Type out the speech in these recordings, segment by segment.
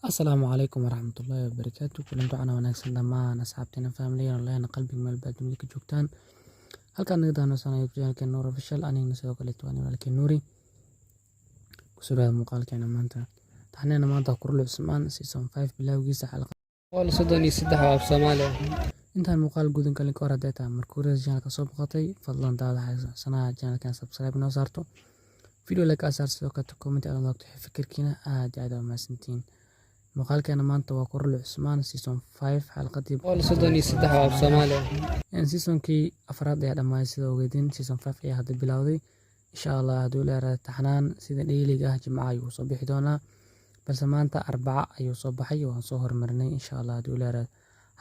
Asalaamu calaykum waraxmatullaahi wabarakaatu. Kulanti waxaan wanaagsan dhammaan asxaabteena family online qalbiga meel baad dunida ka joogtaan. Halkaan naga daawanaysan channelka Noor Official anigana sidoo kale waan walaalkeen Nuuri. Ku soo dhawaada muuqaalkeena maanta. Taxneena maanta Kurle Cusmaan season 5 bilowgiisa xalqad 33 oo Soomaali. Intaan muuqaal gudan kale ka hor haday tahay markuu channelka soo boqotay fadlan daawada sanaa channelka subscribe noo saarto. Video like asaar sidoo kale comment aad noqoto fikirkiina aad u mahadsantiin. Muuqaalkeena maanta waa Kurle Cusmaan season 5 xalqadii 33 oo Soomaali. Seasonkii afraad ayaa dhammaysay sida ogeedin season 5 ayaa hadda bilowday. Insha Allah haduu leeyahay taxnaan sida dhayliga Jimcaha ayuu soo bixi doonaa. Balse maanta Arbaca ayuu soo baxay waan soo hormarnay insha Allah haduu leeyahay.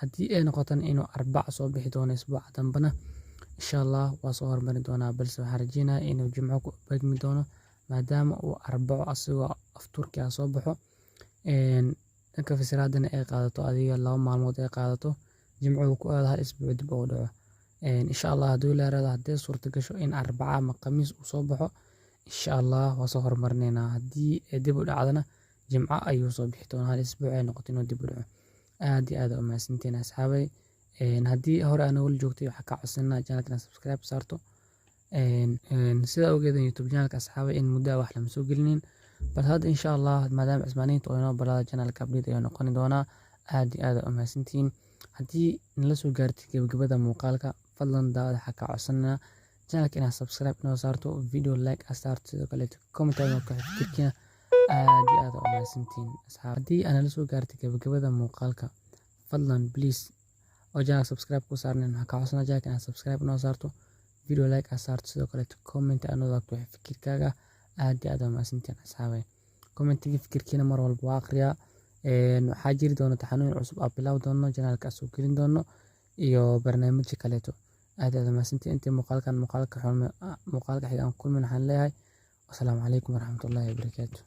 Haddii ay noqotan inuu Arbaca soo bixi doono isbuuca dambana insha Allah waa soo hormarin doonaa balse waxaan rajeynayaa inuu Jimco ku beegmi doono maadaama uu Arbaco asagoo afturki ah soo baxo. Dhanka fasiraadana ay qaadato adiga 2 maalmood ay qaadato Jimco ku aad hal isbuuc dib ugu dhaco. Insha Allah haduu leeyahay haddii suurta gasho in Arbaca ama Khamiis uu soo baxo insha Allah waa soo hormarnayna haddii ay dib u dhacdana Jimco ayuu soo bixi doonaa hal isbuuc ay noqoto inuu dib u dhaco. Aad u mahadsantiin asxaabay. Haddii hore aan wali joogtay waxa ka codsanaa channelka subscribe saarto. Sida ogeedin YouTube channelka asxaabay in muddo wax lama soo gelinin bal hadda insha Allah maadaama Cusmaaniinta oo inoo balada channelka update ayaa noqon doonaa aad u mahadsantiin. Haddii nala soo gaartay gabagabada muuqaalka fadlan daawada waxa ka codsanaa channelka inaad subscribe noo saarto video like asaarto sidoo kale comment aad noqoto fikirkiina aad u mahadsantiin asxaab. Haddii aan nala soo gaartay gabagabada muuqaalka fadlan please oo channelka subscribe ku saarneen waxa ka codsanaa channelka inaad subscribe noo saarto video like asaarto sidoo kale comment aad noqoto fikirkaaga aad u mahadsantiin asxaabay. Commentiga fikirkiina mar walba waa akhriyaa. Waxaa jiri doona taxanooyin cusub oo bilaw doono channelka soo gelin doono iyo barnaamijyo kale aad u mahadsantiin intii muuqaalka xiga aan kulmin waxaan leeyahay assalaamu calaykum waraxmatullaahi wabarakaatu.